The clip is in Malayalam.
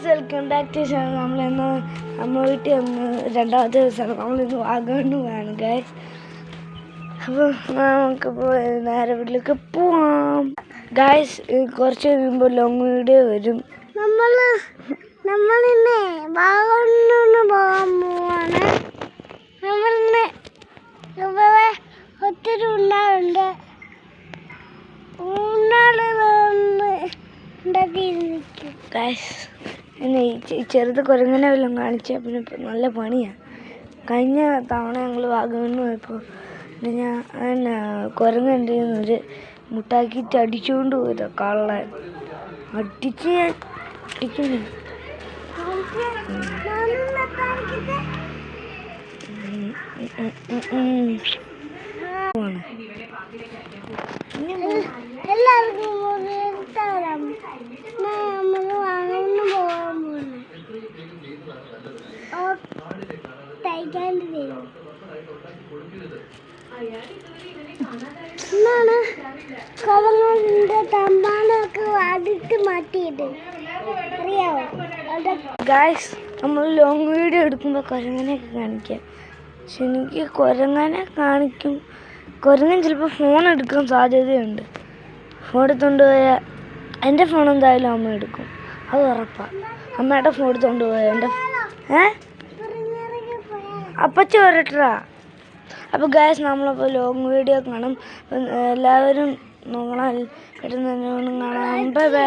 Guys welcome back to channel. നമ്മൾ വീട്ടിൽ വന്ന് രണ്ടാമത്തെ ദിവസമാണ്. നമ്മളിന്ന് വാഗമണ്ണ് വേണം ഗൈസ്. അപ്പോൾ നമുക്കിപ്പോൾ നേരെ വീട്ടിലേക്ക് പോവാം ഗൈസ്. കുറച്ച് കഴിയുമ്പോൾ ലോങ് വീഡിയോ വരും. നമ്മളിന്ന് വാഗമണ്ണിന് പോകാൻ പോവാണ്. നമ്മളിന്ന് ഒത്തിരി ഉണ്ടാവുണ്ട്. ചെറുത് കുരങ്ങനെ വല്ലതും കാണിച്ചാൽ പിന്നെ നല്ല പണിയാണ്. കഴിഞ്ഞ തവണ ഞങ്ങൾ വാഗമണ്ണ് പോയപ്പോൾ ഞാൻ കുരങ്ങൻ്റെ ഒരു മുട്ടാക്കിയിട്ട് അടിച്ചുകൊണ്ട് പോയതാ കള്ളൻ. അടിച്ച് ഞാൻ അടിക്കുന്നു. ഗൈസ്, നമ്മൾ ലോങ് വീഡിയോ എടുക്കുമ്പോൾ കുരങ്ങനെയൊക്കെ കാണിക്കാം. പക്ഷെ എനിക്ക് കുരങ്ങനെ കാണിക്കും. കുരങ്ങൻ ചിലപ്പോൾ ഫോൺ എടുക്കാൻ സാധ്യതയുണ്ട്. ഫോൺ എടുത്തുകൊണ്ട് പോയാൽ എൻ്റെ ഫോൺ എന്തായാലും അമ്മ എടുക്കും, അത് ഉറപ്പാണ്. അമ്മയുടെ ഫോൺ എടുത്തുകൊണ്ട് പോയാൽ എൻ്റെ അപ്പച്ച വരട്ടാ. അപ്പോൾ ഗൈസ്, നമ്മളപ്പോൾ ലോങ് വീഡിയോ കാണും. എല്ലാവരും നോക്കണം, കാണാം. Bye bye.